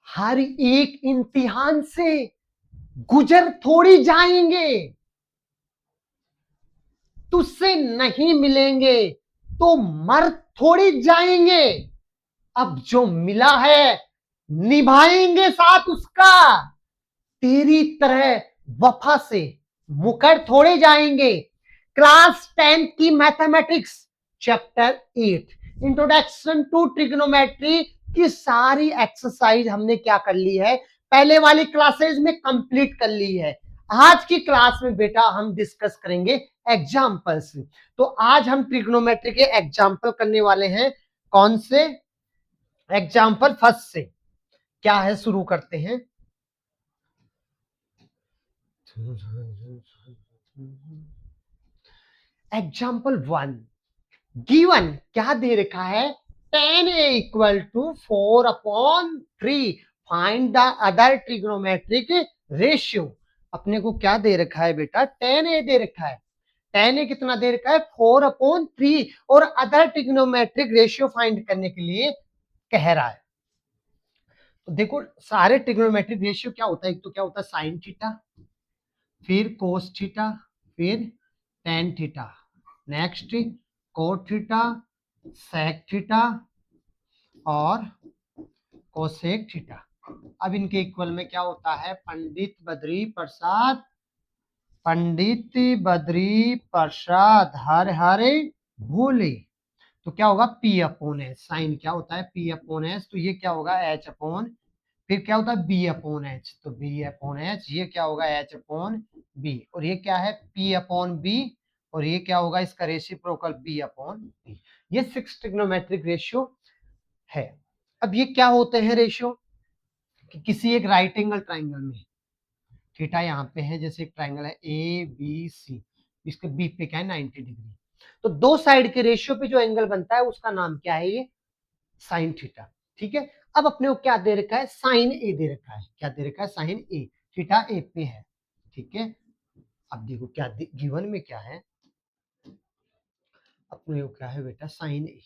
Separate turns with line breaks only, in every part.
हर एक इम्तिहान से गुजर थोड़ी जाएंगे, तुझसे नहीं मिलेंगे तो मर थोड़ी जाएंगे। अब जो मिला है निभाएंगे साथ उसका, तेरी तरह वफा से मुकर थोड़े जाएंगे। क्लास 10 की mathematics chapter 8 introduction to trigonometry की सारी एक्सरसाइज हमने क्या कर ली है, पहले वाली क्लासेज में कंप्लीट कर ली है। आज की क्लास में बेटा हम डिस्कस करेंगे एग्जाम्पल्स। तो आज हम ट्रिग्नोमेट्री के एग्जाम्पल करने वाले हैं। कौन से एग्जाम्पल? फर्स्ट से क्या है, शुरू करते हैं। एग्जाम्पल 1 गिवन क्या दे रखा है, tan a equal to 4/3 find the other trigonometric ratio. अपने को क्या दे रखा है बेटा, tan a दे रखा है। tan a कितना दे रखा है, 4/3, और अदर ट्रिग्नोमेट्रिक रेशियो फाइंड करने के लिए कह रहा है। तो देखो सारे ट्रिग्नोमेट्रिक रेशियो क्या होता है, एक तो क्या होता है साइन थीटा, फिर कोस थीटा, फिर tan theta, next cot theta, sec theta और कोसेक थीटा। अब इनके इक्वल में क्या होता है, पंडित बद्री प्रसाद हर हरे भोले। तो क्या होगा P/S, साइन क्या होता है P/S, तो ये क्या होगा H/, फिर क्या होता है B/H, तो B/H, ये क्या होगा H/B, और ये क्या है P/B, और ये क्या होगा इसका रेसिप्रोकल B/B। ये 6 ट्रिग्नोमेट्रिक रेशियो है। अब ये क्या होते हैं रेशियो, कि किसी एक राइट एंगल ट्राइंगल में थीटा यहाँ पे है, जैसे एक ट्राइंगल है ABC, इसके बी पे क्या है 90 डिग्री, तो दो साइड के रेशियो पे जो एंगल बनता है उसका नाम क्या है, ये साइन थीटा। ठीक है। अब अपने को क्या दे रखा है, साइन ए दे रखा है। क्या दे रखा है, साइन ए, थीटा ए पे है। ठीक है। अब देखो क्या गिवन में क्या है, अपने को क्या है बेटा साइन ए,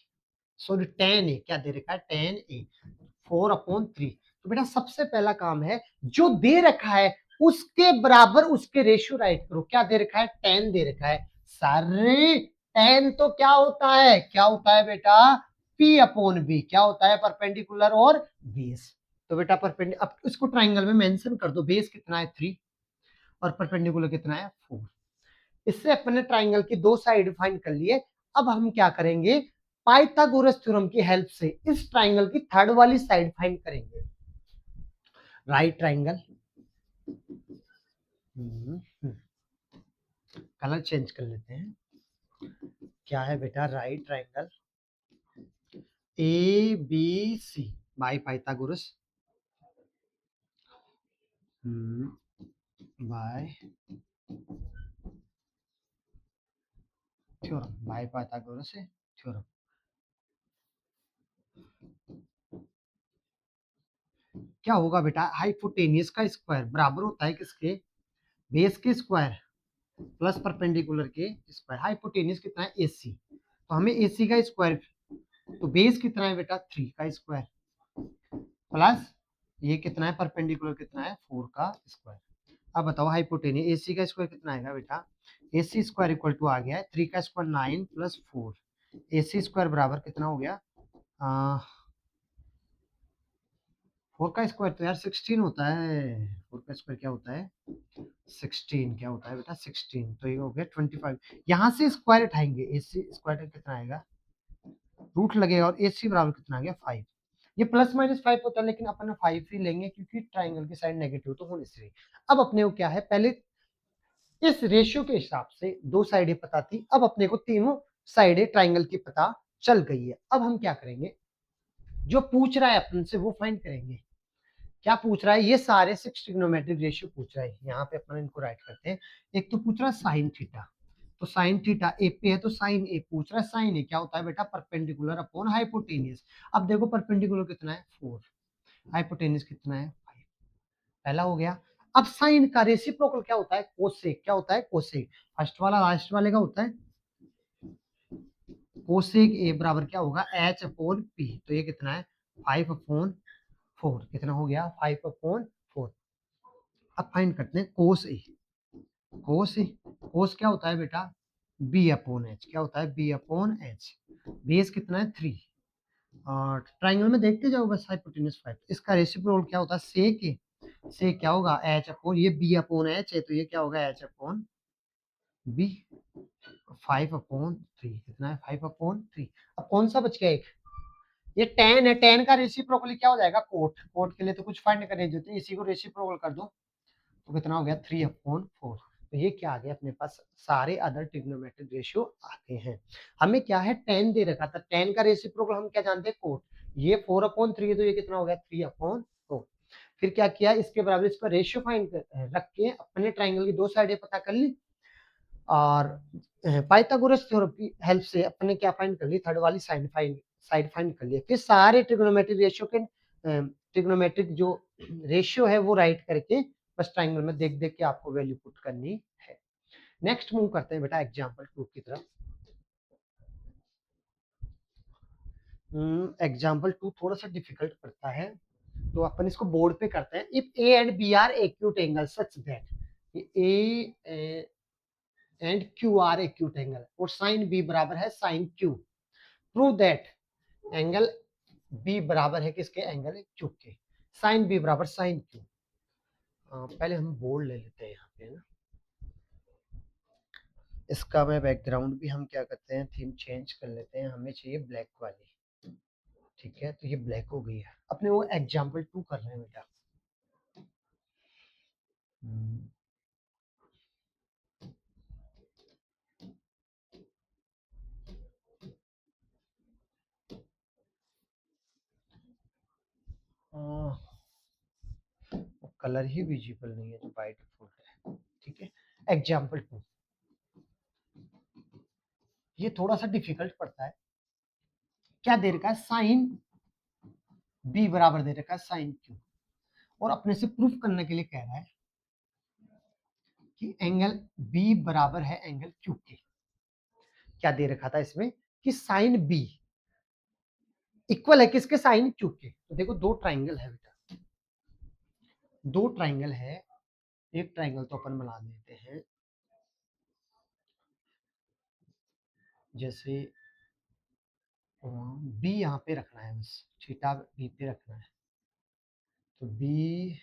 सॉरी टेन ए, क्या दे रखा है टेन ए 4/3। तो बेटा सबसे पहला काम है, जो दे रखा है उसके बराबर उसके रेशियो राइट करो। क्या दे रखा है, टेन दे रखा है। सारे टेन तो क्या होता है, क्या होता है बेटा P/B, क्या होता है परपेंडिकुलर और बेस। तो बेटा परपेंडिकुलर, अब इसको ट्राइंगल में मेंशन कर दो, बेस कितना है 3 और परपेंडिकुलर कितना है 4। इससे अपन ने ट्राइंगल की दो साइड फाइंड कर लिए। अब हम क्या करेंगे, पाइथागोरस थ्योरम की हेल्प से इस ट्राइंगल की थर्ड वाली साइड फाइंड करेंगे। राइट ट्राइंगल, कलर चेंज कर लेते हैं। क्या है बेटा, right triangle ABC by Pythagoras, bye theorem, bye Pythagoras theorem. क्या होगा बेटा, हाइपोटेनियस का स्क्वायर बराबर होता है किसके, बेस के स्क्वायर प्लस परपेंडिकुलर के स्क्वायर। हाइपोटेनियस कितना है AC, तो हमें AC का स्क्वायर, तो बेस कितना है बेटा 3 का स्क्वायर, प्लस ये कितना है परपेंडिकुलर कितना है 4 का स्क्वायर। अब बताओ हाइपोटेनियस AC का स्क्वायर कितना आएगा बेटा, AC स्क्वायर इक्वल टू आ गया है 3 का स्क्वायर 9 प्लस 4, AC स्क्वायर बराबर कितना हो गया, 4 का स्क्वायर तो यार 16 होता है। 4 का स्क्वायर क्या होता है 16, क्या होता है बेटा 16, तो ये हो गया 25। यहाँ से स्क्वायर उठाएंगे, AC स्क्वायर कितना आएगा, रूट लगेगा, और AC बराबर कितना आ गया 5। ये प्लस माइनस 5 होता है, लेकिन अपन 5 ही लेंगे क्योंकि ट्राइंगल की साइड नेगेटिव तो होनी चाहिए। अब अपने को क्या है, पहले इस रेशियो के हिसाब से दो साइडें पता थी, अब अपने को तीनों साइडें ट्राइंगल की पता चल गई है। अब हम क्या करेंगे, जो पूछ रहा है अपन से वो फाइंड करेंगे। क्या पूछ रहा है, ये सारे 6 ट्रिग्नोमेट्रिक रेशियो पूछ रहा है। यहाँ पे अपन इनको राइट करते हैं। एक तो पूछ रहा है साइन थीटा, तो साइन थीटा ए पे है, तो साइन ए पूछ रहा है। साइन ए क्या होता है बेटा, परपेंडिकुलर अपॉन हाइपोटेनियस। अब देखो परपेंडिकुलर कितना है 4, हाइपोटेनियस कितना है 5, पहला हो गया। अब साइन का रेसिप्रोकल क्या होता है, कोसेक, क्या होता है कोसेक, फर्स्ट वाला लास्ट वाले का होता है कोसेक ए बराबर क्या होगा H/P, तो ये कितना है 5/4 4 कितना हो गया 5/4। अब फाइंड करते हैं कोस ए। कोस ए, कोस क्या होता है बेटा b/h। क्या होता है b/h। बेस कितना है 3। और ट्राइंगल में देखते जाओ बस हाइपोटेन्यूज 5। इसका रेसिप्रोकल क्या होता है सेक ए। सेक क्या होगा h/, ये b/h है तो ये क्या होगा h/b। 5/3 कितना है 5/3। अब कौन सा बच गया एक, ये tan है। tan का रेसिप्रोकल क्या हो जाएगा कोट। कोट के लिए तो कुछ फाइंड करने देते हैं, इसी को रेसिप्रोकल कर दो तो कितना हो गया 3/4। तो ये क्या आ गया अपने पास सारे अदर ट्रिग्नोमेट्रिक रेशियो आते हैं। हमें क्या है tan दे रखा था, tan का रेसिप्रोकल हम क्या जानते हैं कोट। ये 4/3 है तो ये कितना हो गया 3/4। फिर क्या किया इसके बराबर इसका रेशियो फाइंड रख के अपने ट्राइंगल की दो साइडें पता कर ली और पाइथागोरस थ्योरम की हेल्प से अपने क्या फाइंड कर ली थर्ड वाली साइड फाइंड कर लिया। फिर सारे ट्रिग्नोमेट्रिक रेशियो के ट्रिग्नोमेट्रिक जो रेशियो है वो राइट करके बस ट्राइंगल में देख देख के आपको वैल्यू पुट करनी है। नेक्स्ट मूव करते हैं बेटा एग्जांपल 2 की तरफ। एग्जांपल 2 थोड़ा सा डिफिकल्ट पड़ता है तो अपन इसको बोर्ड पे करते हैं। If A and B are acute angle such that A and Q are acute angle और साइन बी बराबर है sine Q. Prove that angle B बराबर है किसके एंगल क्यू के। साइन बी बराबर साइन क्यू। पहले हम बोर्ड ले लेते हैं यहाँ पे ना। इसका मैं बैकग्राउंड भी हम क्या करते हैं थीम चेंज कर लेते हैं, हमें चाहिए ब्लैक वाली। ठीक है तो ये ब्लैक हो गई है। अपने वो एग्जाम्पल 2 कर रहे हैं बेटा। कलर ही विजिबल नहीं है जो बाय डिफॉल्ट है। ठीक है एग्जाम्पल 2 ये थोड़ा सा डिफिकल्ट पड़ता है। क्या दे रखा है साइन बी बराबर दे रखा है साइन क्यू और अपने से प्रूफ करने के लिए कह रहा है कि एंगल बी बराबर है एंगल क्यू के। क्या दे रखा था इसमें कि साइन बी इक्वल है किसके साइन क्यू के। तो देखो दो ट्राइंगल है बेटा, दो ट्राइंगल है। एक ट्राइंगल तो अपन बना देते हैं जैसे बी यहाँ पे रखना है बस थीटा बी पे रखना है तो बी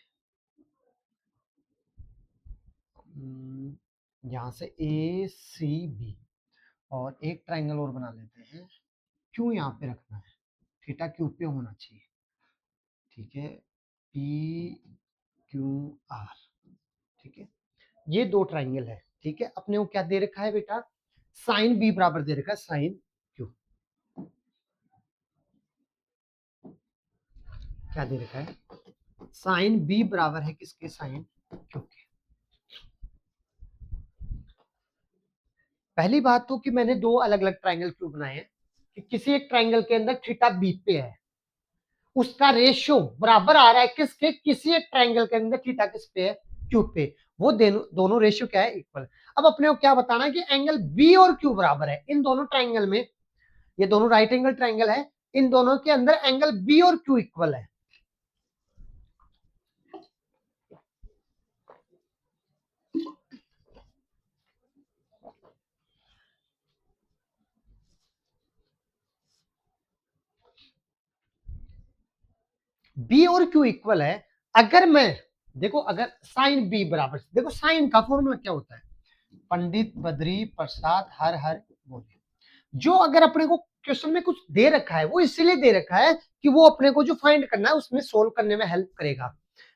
यहाँ से ए सी बी और एक ट्राइंगल और बना लेते हैं क्यू यहाँ पे रखना है थीटा क्यू पे होना चाहिए। ठीक है पी क्यू आर। ठीक है ये दो ट्राइंगल है। ठीक है अपने को क्या दे रखा है बेटा साइन बी बराबर दे रखा है साइन क्यू। क्या दे रखा है साइन बी बराबर है किसके साइन क्यू के। पहली बात तो कि मैंने दो अलग अलग ट्राइंगल क्यों बनाए हैं कि किसी एक ट्राइंगल के अंदर थीटा बी पे है उसका रेशियो बराबर आ रहा है किसके किसी एक ट्राइंगल के अंदर थीटा किस पे है क्यू पे। वो दोनों रेशियो क्या है इक्वल। अब अपने को क्या बताना है कि एंगल बी और क्यू बराबर है इन दोनों ट्राइंगल में। ये दोनों राइट एंगल ट्राइंगल है इन दोनों के अंदर एंगल बी और क्यू इक्वल है। बी और क्यू इक्वल है अगर मैं देखो अगर साइन बी बराबर देखो साइन का फॉर्मूला क्या होता है पंडित बद्री प्रसाद हर हर बोले। जो अगर अपने को क्वेश्चन में कुछ दे रखा है वो इसलिए दे रखा है कि वो अपने को जो फाइंड करना है उसमें सोल्व करने में हेल्प करेगा।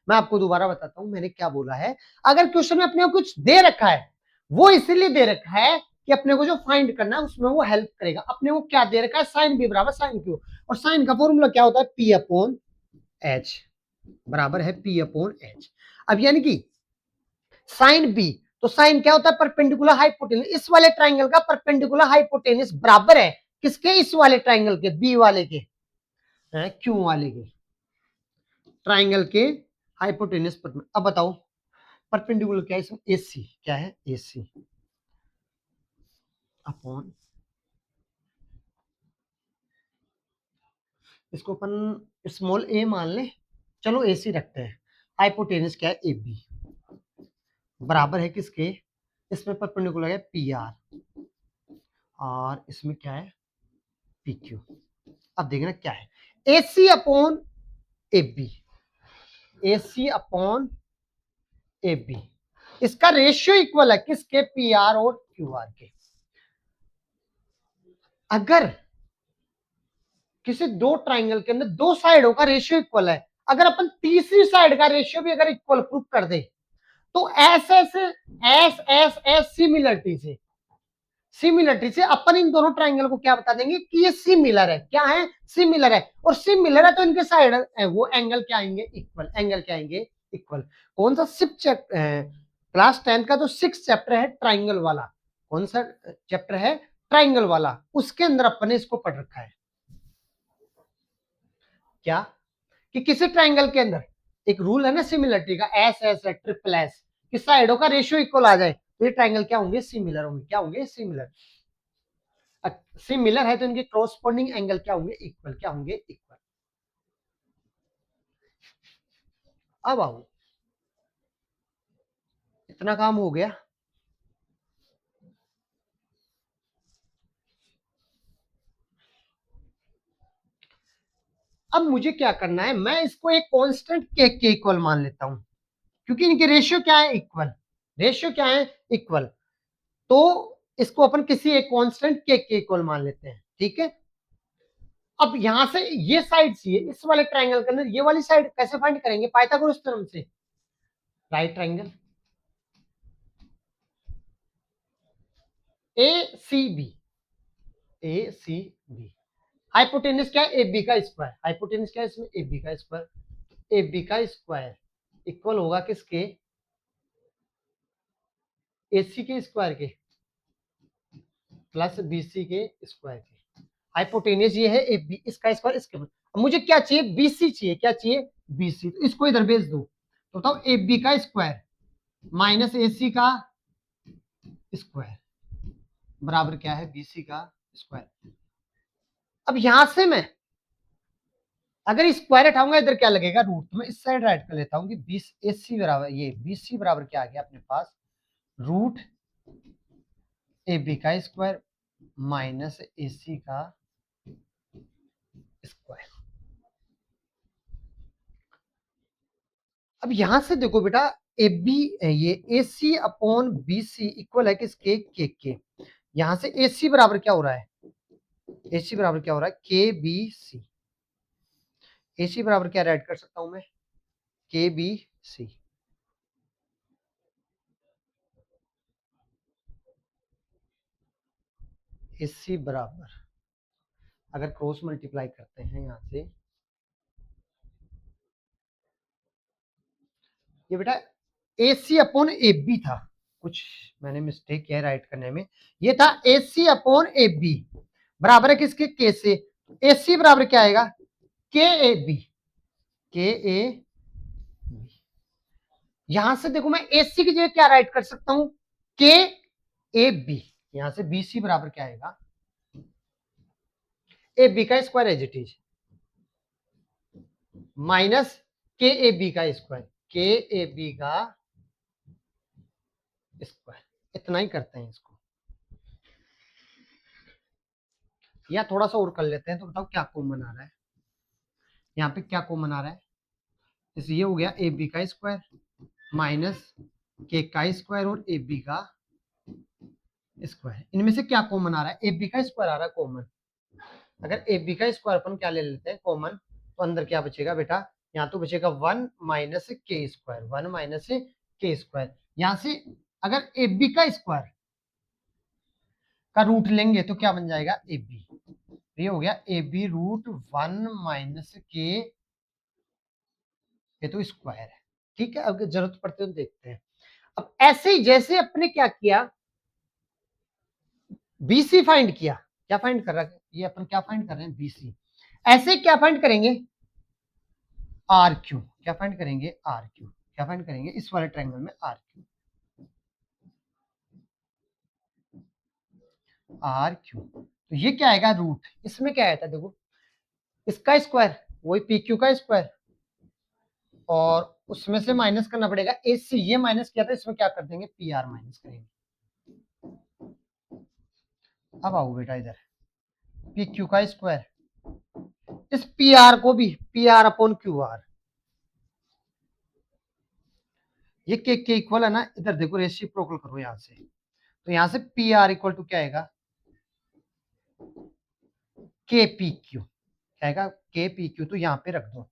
मैं आपको दोबारा बताता हूं मैंने क्या बोला है। अगर क्वेश्चन में अपने को कुछ दे रखा है वो इसलिए दे रखा है कि अपने को जो फाइंड करना है उसमें वो हेल्प करेगा। अपने को क्या दे रखा है साइन बी बराबर साइन क्यू और साइन का फॉर्मूला क्या होता है पी अपॉन एच बराबर है पी अपॉन एच। अब यानी कि साइन बी तो साइन क्या होता है परपेंडिकुलर हाइपोटेनस इस वाले ट्राइंगल का परपेंडिकुलर हाइपोटेनस बराबर है किसके इस वाले ट्राइंगल के बी वाले के क्यू वाले के ट्राइंगल के हाइपोटेनस पर। अब बताओ परपेंडिकुलर क्या है इसमें एसी क्या है एसी अपॉन इसको अपन स्मॉल ए मान ले चलो AC रखते हैं। हाइपोटेनस क्या है? AB बराबर है किसके? इसमें परपेंडिकुलर है PR और इसमें क्या है? PQ। अब देखना क्या है, AC upon AB, AC upon AB, इसका रेशियो इक्वल है किसके? PR और QR के। अगर किसी दो ट्राइंगल के अंदर दो साइडों का रेशियो इक्वल है, अगर अपन तीसरी साइड का रेशियो भी अगर इक्वल प्रूफ कर दे, तो S S S S S similarity से अपन इन दोनों ट्राइंगल को क्या बता देंगे कि ये सिमिलर है। क्या है? सिमिलर है। और सिमिलर है तो इनके साइड वो एंगल क्या आएंगे? इक्वल। एंगल क्या आएंगे? इक्वल। कौन सा क्लास 10 का जो 6 चैप्टर है ट्राइंगल वाला, कौन सा चैप्टर है? ट्राइंगल वाला, उसके अंदर अपन ने इसको पढ़ रखा है। क्या? कि किसी ट्राइंगल के अंदर एक रूल है ना सिमिलरिटी का, एस एस है, ट्रिपल एस, कि साइडों का रेशियो इक्वल आ जाए तो ये ट्राइंगल क्या होंगे? सिमिलर होंगे। क्या होंगे? सिमिलर। सिमिलर है तो इनके क्रॉसपोंडिंग एंगल क्या होंगे? इक्वल। क्या होंगे? इक्वल। अब आओ, इतना काम हो गया। अब मुझे क्या करना है, मैं इसको एक कांस्टेंट के इक्वल मान लेता हूं, क्योंकि इनके रेशियो क्या है? इक्वल। रेशियो क्या है? इक्वल। तो इसको अपन किसी एक कांस्टेंट के इक्वल मान लेते हैं। ठीक है। अब यहां से ये साइड चाहिए इस वाले ट्राइंगल के अंदर, ये वाली साइड कैसे फाइंड करेंगे? पाइथागोरस थ्योरम से। Right triangle A C B, A C B, hypotenuse क्या है? ए बी का स्क्वायर। हाइपोटेनस क्या है इसमें? ए बी का स्क्वायर। ए बी का स्क्वायर इक्वल होगा किसके? ए सी के स्क्वायर के प्लस बी सी के स्क्वायर के। हाइपोटेनस ये है ए बी, इसका स्क्वायर इसके प्लस। अब मुझे क्या चाहिए? BC चाहिए। क्या चाहिए? BC। तो इसको इधर भेज दो तो बताओ, ए बी का स्क्वायर माइनस ए सी का स्क्वायर बराबर क्या है? BC का स्क्वायर। अब यहां से मैं अगर स्क्वायर हटाऊंगा इधर क्या लगेगा? रूट। तो मैं इस साइड राइट कर लेता हूं कि 20 AC बराबर, ये BC बराबर क्या आ गया अपने पास? रूट ए बी का स्क्वायर माइनस AC का स्क्वायर। अब यहां से देखो बेटा, ए बी, ये AC अपॉन BC इक्वल है किसके? के। यहां से AC बराबर क्या हो रहा है? AC बराबर क्या हो रहा है? KBC। AC बराबर क्या राइट कर सकता हूं मैं? KBC। AC बराबर, अगर क्रॉस मल्टीप्लाई करते हैं यहां से, ये बेटा AC अपॉन AB था, कुछ मैंने मिस्टेक किया है राइट करने में। ये था AC अपॉन AB बराबर है किसके? के से। AC बराबर क्या आएगा? के ए बी। के ए बी। यहां से देखो मैं AC की जगह क्या राइट कर सकता हूं? के ए बी। यहां से BC बराबर क्या आएगा? ए बी का square as it is minus के ए बी का स्क्वायर। के ए बी का स्क्वायर। इतना ही करते हैं इसको, या थोड़ा सा और कर लेते हैं। तो बताओ क्या कॉमन आ रहा है यहाँ पे? क्या कॉमन आ रहा है? जैसे ये हो गया ए बी का स्क्वायर माइनस के का स्क्वायर और ए बी का स्क्वायर। इनमें से क्या कॉमन आ रहा है? ए बी का स्क्वायर आ रहा है कॉमन। अगर ए बी का स्क्वायर अपन क्या ले लेते हैं कॉमन, तो अंदर क्या बचेगा बेटा? यहाँ तो बचेगा 1 माइनस के स्क्वायर। 1 माइनस के स्क्वायर। यहाँ से अगर ए बी का स्क्वायर का रूट लेंगे तो क्या बन जाएगा? A B. ये हो गया ए बी रूट 1 माइनस के, ये तो स्क्वायर है। ठीक है। अगर जरूरत पड़ती है तो देखते हैं। अब ऐसे ही जैसे अपने क्या किया, BC फाइंड किया। क्या फाइंड कर रहा है ये? अपन क्या फाइंड कर रहे हैं? BC। ऐसे क्या फाइंड करेंगे? RQ। क्या फाइंड करेंगे? RQ। क्या फाइंड करेंगे इस वाले ट्रायंगल में? RQ। RQ। तो ये क्या आएगा? रूट। इसमें क्या आया था देखो, इसका स्क्वायर वही PQ का स्क्वायर और उसमें से माइनस करना पड़ेगा AC, ये माइनस किया था, इसमें क्या कर देंगे PR माइनस करेंगे। अब आओ बेटा इधर, PQ का स्क्वायर, इस PR को भी PR अपॉन QR, ये के इक्वल है ना, इधर देखो रेसिप्रोकल करो यहां से, तो यहां से PR इक्वल टू क्या आएगा, KPQ, क्या आएगा KPQ, तो यहां पे रख दो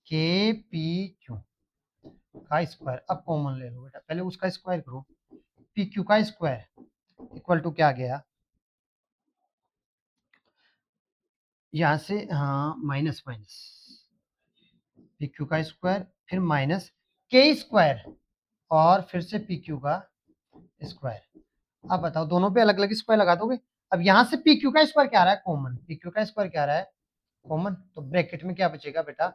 KPQ का स्क्वायर। अब कॉमन ले लो बेटा, पहले उसका स्क्वायर करो, PQ का स्क्वायर इक्वल टू क्या आ गया, यहां से हाँ माइनस माइनस PQ का स्क्वायर, फिर माइनस K स्क्वायर, और फिर से PQ का स्क्वायर। अब बताओ दोनों पे अलग अलग स्क्वायर लगा दोगे। अब यहां से PQ का स्क्वायर क्या आ रहा है, कॉमन, PQ का स्क्वायर क्या आ रहा है कॉमन, तो ब्रैकेट में क्या बचेगा बेटा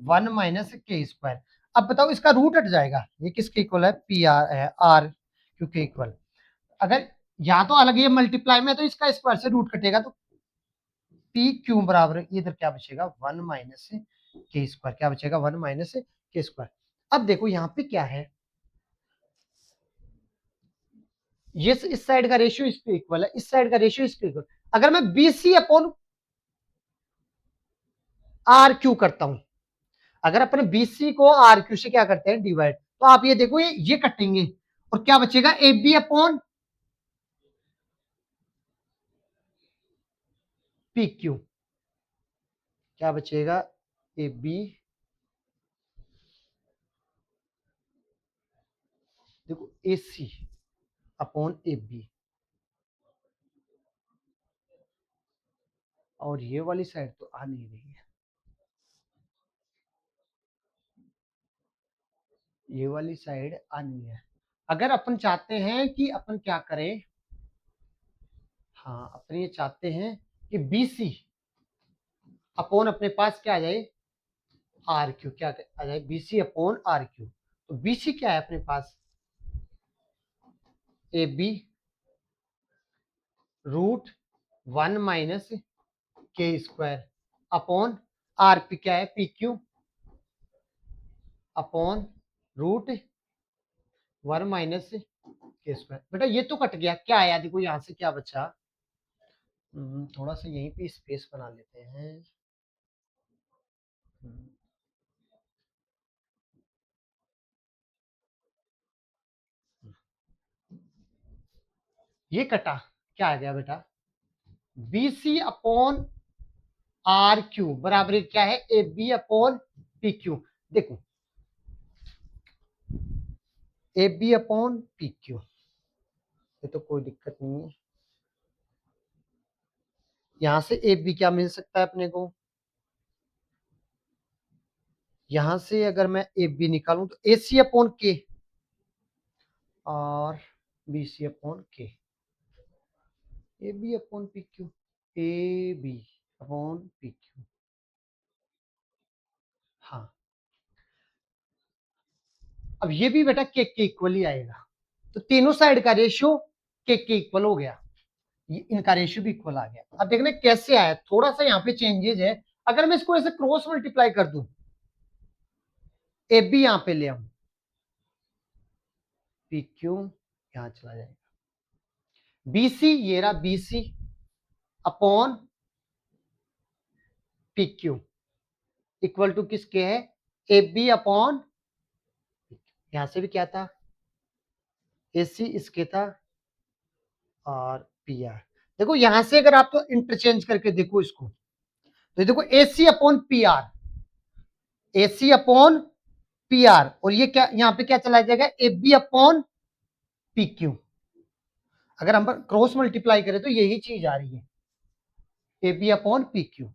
1 माइनस के स्क्वायर। अब बताओ इसका रूट हट जाएगा, ये किसके इक्वल है, पी आर है, आर क्यू के इक्वल। अगर या तो अलग ये मल्टीप्लाई में, तो इसका स्क्वायर से रूट कटेगा, तो पी क्यू बराबर इधर क्या बचेगा 1 माइनस के स्क्वायर, क्या बचेगा 1 माइनस के स्क्वायर। अब देखो यहाँ पे क्या है, ये इस साइड का रेशियो इस पे इक्वल है, इस साइड का रेशियो इस पे इक्वल। अगर मैं BC अपॉन आर क्यू करता हूं, अगर अपन BC को RQ से क्या करते हैं डिवाइड, तो आप ये देखो ये कटेंगे, और क्या बचेगा AB अपॉन PQ, क्या बचेगा AB, देखो AC अपॉन AB, और ये वाली साइड तो आ नहीं रही है, ये वाली साइड आ नहीं है। अगर अपन चाहते हैं कि अपन क्या करें, हाँ अपन ये चाहते हैं कि BC अपॉन अपने पास क्या आ जाए RQ, क्या आ जाए BC अपॉन RQ, तो BC क्या है अपने पास AB रूट 1 माइनस के स्क्वायर अपॉन RP क्या है PQ अपॉन रूट 1 माइनस के स्क्वायर। बेटा ये तो कट गया, क्या आया देखो यहां से क्या बचा, थोड़ा सा यहीं पे स्पेस बना लेते हैं। हम्म, ये कटा, क्या आ गया बेटा BC अपॉन RQ बराबर क्या है AB अपॉन PQ। देखो AB अपॉन PQ, ये तो कोई दिक्कत नहीं है, यहां से AB क्या मिल सकता है अपने को, यहां से अगर मैं AB निकालूं तो AC अपॉन K और BC upon K, AB upon PQ, AB upon PQ, हाँ अब ये भी बेटा के इक्वल ही आएगा, तो तीनों साइड का रेशियो के इक्वल हो गया, ये इनका रेशियो भी इक्वल आ गया। अब देखने कैसे आया, थोड़ा सा यहाँ पे चेंजेस है, अगर मैं इसको ऐसे क्रॉस मल्टीप्लाई कर दूं, AB यहां पे ले आऊं, PQ यहां चला जाएगा, BC ये रहा BC upon PQ equal to किसके है AB अपॉन, यहां से भी क्या था AC इसके था, और PR। देखो यहां से अगर आप तो इंटरचेंज करके देखो इसको, तो देखो AC upon PR, AC upon PR, और ये क्या यहां पे क्या चला जाएगा AB अपॉन PQ। अगर हम क्रॉस मल्टीप्लाई करें तो यही चीज आ रही है AB अपॉन PQ।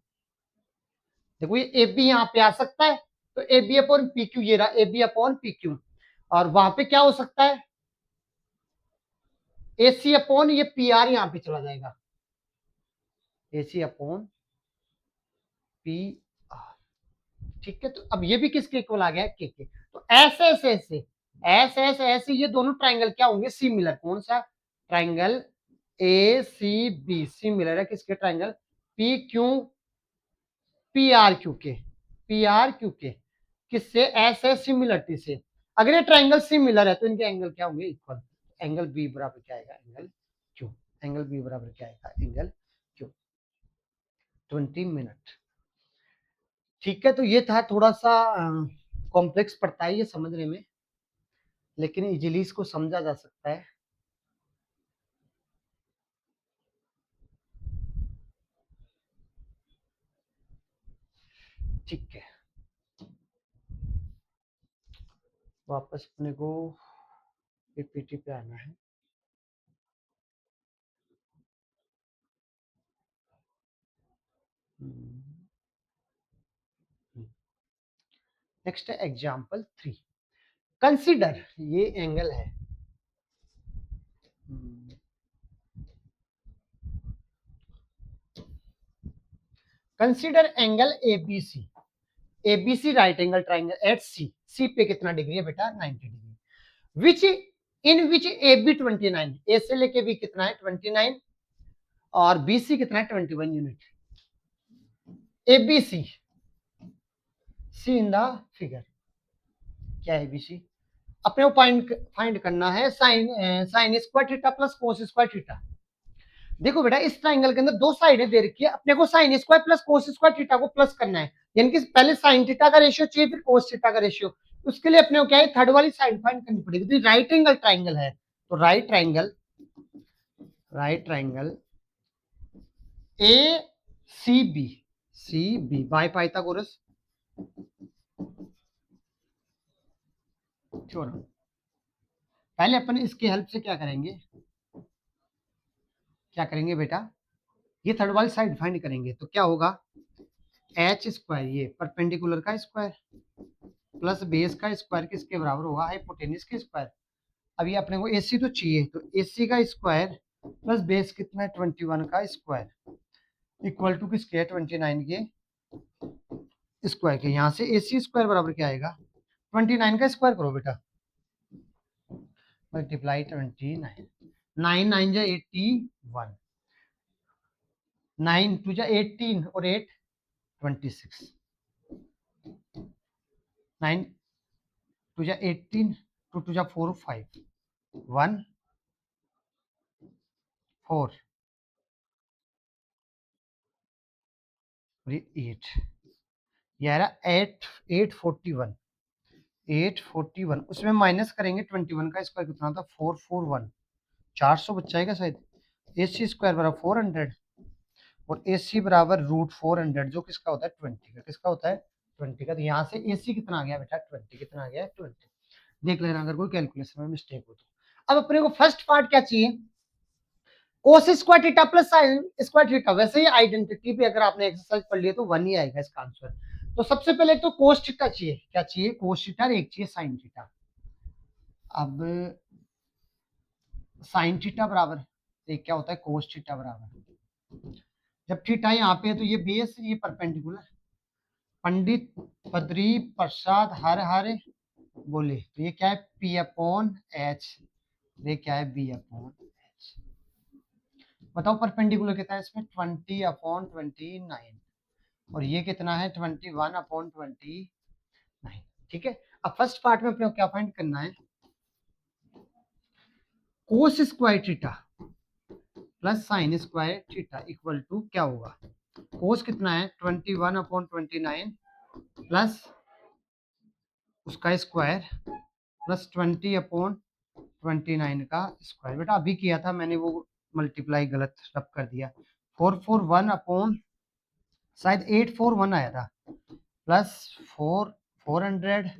देखो ये AB यहां पे आ सकता है, तो AB अपॉन PQ ये रहा AB अपॉन PQ, और वहां पे क्या हो सकता है AC अपॉन ये PR यहां पे चला जाएगा, AC अपॉन PR, ठीक है। तो अब ये भी किसके इक्वल आ गया के, तो ऐसे ऐसे ऐसे ऐसे ऐसे ऐसे ये दोनों ट्राइंगल क्या होंगे सिमिलर, कौन सा ट्राइंगल ACB सिमिलर है किसके ट्राइंगल PQ PR क्यू के, PR क्यू के। किससे? ऐसे सिमिलरिटी से। अगर ये ट्राइंगल सिमिलर है तो इनके एंगल क्या होंगे? इक्वल। एंगल बी बराबर क्या आएगा? Angle Q. एंगल बी बराबर क्या आएगा? Angle Q. 20 मिनट। ठीक है, तो ये था थोड़ा सा कॉम्प्लेक्स पड़ता है ये समझने में, लेकिन इजीली इसको समझा जा सकता है। ठीक है, वापस अपने को पीपीटी पे आना है। नेक्स्ट है एग्जाम्पल 3। कंसिडर, ये एंगल है। Consider angle ABC. ABC right angle triangle at C. C पे कितना डिग्री है बेटा? 90 degree. Which in which A B 29, ए से लेके बी कितना है? 29, और बी सी कितना है? 21 unit. A B C, C in the figure. क्या है एबीसी? अपने को पॉइंट फाइंड करना है sine sine square theta plus cos square theta. देखो बेटा, इस ट्राइंगल के अंदर दो साइडें दे रखी है, अपने को sine square plus cos square theta को प्लस करना है, यानी कि पहले साइन थीटा का रेशियो चाहिए, फिर कोस थीटा का रेशियो। उसके लिए अपने को क्या है? थर्ड वाली साइड फाइंड करनी पड़ेगी। तो राइट एंगल ट्राइंगल है, तो right triangle A C B, C B by Pythagoras theorem. पहले अपन इसकी हेल्प से क्या करेंगे? क्या करेंगे बेटा? ये थर्ड वाली साइड फाइंड करेंगे, तो क्या होगा? एच स्क्वायर, ये परपेंडिकुलर का स्क्वायर प्लस बेस का स्क्वायर किसके बराबर होगा? हाइपोटेन्यूज के स्क्वायर। अब ये अपने को एसी तो चाहिए, तो एसी का स्क्वायर प्लस बेस कितना है? 21 का स्क्वायर इक्वल टू किसके? 29 के स्क्वायर के। यहाँ से एसी स्क्वायर बराबर क्या आएगा? 29 का स्क्वायर करो बेटा, मल्टीप्लाई 29। 9 9 जा 81, 9 2 जा 18 और 8 26, 9 2 जा 18, 2 2 जा 4 5 1 4 और ये 8, ये आ रहा 841, 841। उसमें माइनस करेंगे 21 का स्क्वायर कितना था? 441, 400 बच जाएगा शायद। ए सी स्क्वायर बराबर 400 और ए सी बराबर रूट 400, जो किसका होता है? 20 का। किसका होता है? 20 का। तो यहाँ से ए सी कितना आ गया बेटा? 20। कितना आ गया? 20। देख लेना अगर कोई कैलकुलेशन में मिस्टेक हो तो। अब अपने को फर्स्ट पार्ट क्या चाहिए? कोस square theta plus sine square theta. वैसे ही आइडेंटिटी पे अगर आपने एक्सरसाइज पढ़ लिया तो 1 ही आएगा इसका आंसर। तो सबसे पहले तो कोस थीटा चाहिए। क्या चाहिए? कोस थीटा, एक चाहिए साइन थीटा। अब साइन थीटा बराबर एक क्या होता है? कोस थीटा बराबर, जब थीटा यहाँ पे है तो ये बेस, ये परपेंडिकुलर। पंडित बद्री प्रसाद हर हर बोले, तो ये क्या है? P upon H. ये क्या है? B upon H. बताओ परपेंडिकुलर कितना है इसमें? 20/29, और ये कितना है? 21/29। ठीक है। अब फर्स्ट पार्ट में अपने को क्या फाइंड करना है? Cos square theta plus sine square theta equal to क्या होगा? कोस कितना है? 21/29 प्लस उसका स्क्वायर प्लस 20/29 का स्क्वायर। बेटा अभी किया था मैंने, वो मल्टीप्लाई गलत रब कर दिया। 441 अपॉन, शायद 841 आया था, प्लस 400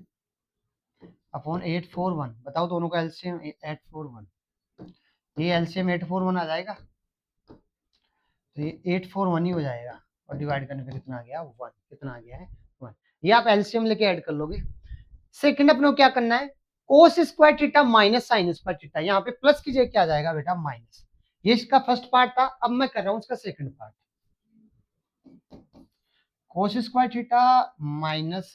अपॉन 841। बताओ दोनों का एलसीएम 841, ये एलसीएम 841 आ जाएगा, तो ये 841 ही हो जाएगा। और डिवाइड करने पे कितना आ गया? 1। कितना आ गया है? 1। ये आप एलसीएम लेके ऐड कर लोगे। सेकंड अपने को क्या करना है? Cos square theta minus sign square theta. यहाँ पे प्लस की जगह क्या आ जाएगा बेटा? माइनस। ये इसका फर्स्ट पार्ट था, अब मैं कर रहा हूँ इसका सेकंड पार्ट। कोस square theta minus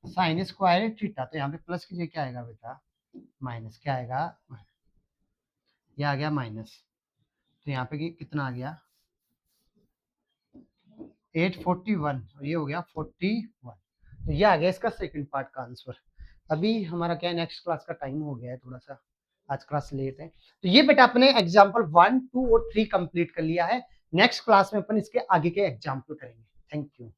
sign square theta, तो यहाँ पे प्लस की जगह क्या आएगा बेटा? माइनस। क्या आएगा? ये आ गया माइनस। तो यहाँ पे कितना आ गया? 841, और ये हो गया 41। तो ये आ गया इसका सेकंड पार्ट का आंसर। अभी हमारा क्या है, नेक्स्ट क्लास का टाइम हो गया है थोड़ा सा, आज क्लास लेट है। तो ये बेटा अपने एग्जाम्पल 1, 2 और 3 कंप्लीट कर लिया है। नेक्स्ट क्लास में अपन इसके आगे के एग्जाम्पल करेंगे। Thank you.